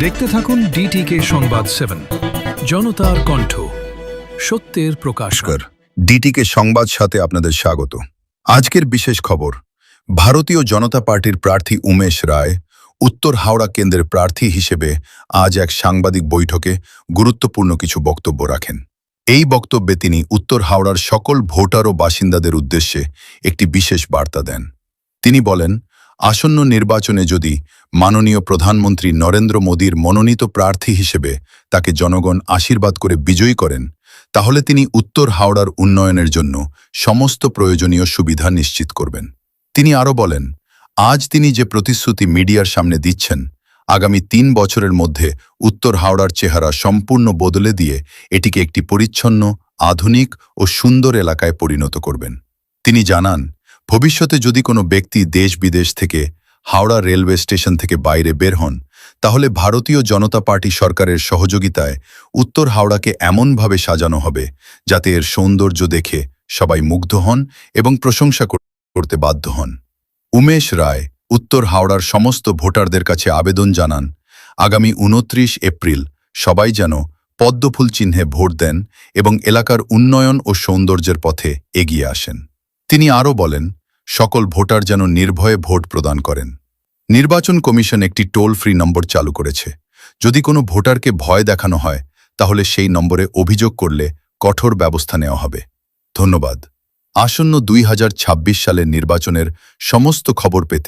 দেখতে থাকুন ডিটিকে সংবাদ 7, জনতার কণ্ঠ, সত্যের প্রকাশকর। ডিটিকে সংবাদ সাথে আপনাদের স্বাগত। আজকের বিশেষ খবর, ভারতীয় জনতা পার্টির প্রার্থী উমেশ রায় উত্তর হাওড়া কেন্দ্রের প্রার্থী হিসেবে আজ এক সাংবাদিক বৈঠকে গুরুত্বপূর্ণ কিছু বক্তব্য রাখেন। এই বক্তব্যে তিনি উত্তর হাওড়ার সকল ভোটার ও বাসিন্দাদের উদ্দেশ্যে একটি বিশেষ বার্তা দেন। তিনি বলেন, আসন্ন নির্বাচনে যদি মাননীয় প্রধানমন্ত্রী নরেন্দ্র মোদীর মনোনীত প্রার্থী হিসেবে তাকে জনগণ আশীর্বাদ করে বিজয়ী করেন, তাহলে তিনি উত্তর হাওড়ার উন্নয়নের জন্য সমস্ত প্রয়োজনীয় সুবিধা নিশ্চিত করবেন। তিনি আরও বলেন, আজ তিনি যে প্রতিশ্রুতি মিডিয়ার সামনে দিচ্ছেন, আগামী 3 বছরের মধ্যে উত্তর হাওড়ার চেহারা সম্পূর্ণ বদলে দিয়ে এটিকে একটি পরিচ্ছন্ন, আধুনিক ও সুন্দর এলাকায় পরিণত করবেন। তিনি জানান, ভবিষ্যতে যদি কোনো ব্যক্তি দেশ বিদেশ থেকে হাওড়া রেলওয়ে স্টেশন থেকে বাইরে বের হন, তাহলে ভারতীয় জনতা পার্টি সরকারের সহযোগিতায় উত্তর হাওড়াকে এমনভাবে সাজানো হবে যাতে এর সৌন্দর্য দেখে সবাই মুগ্ধ হন এবং প্রশংসা করতে বাধ্য হন। উমেশ রায় উত্তর হাওড়ার সমস্ত ভোটারদের কাছে আবেদন জানান, আগামী 29 এপ্রিল সবাই যেন পদ্মফুল চিহ্নে ভোট দেন এবং এলাকার উন্নয়ন ও সৌন্দর্যের পথে এগিয়ে আসেন। তিনি আরও বলেন, সকল ভোটার যেন নির্ভয়ে ভোট প্রদান করেন। নির্বাচন কমিশন একটি টোল ফ্রি নম্বর চালু করেছে। যদি কোনো ভোটারকে ভয় দেখানো হয়, তাহলে সেই নম্বরে অভিযোগ করলে কঠোর ব্যবস্থা নেওয়া হবে। ধন্যবাদ। আসন্ন 2026 সালের নির্বাচনের সমস্ত খবর পেতে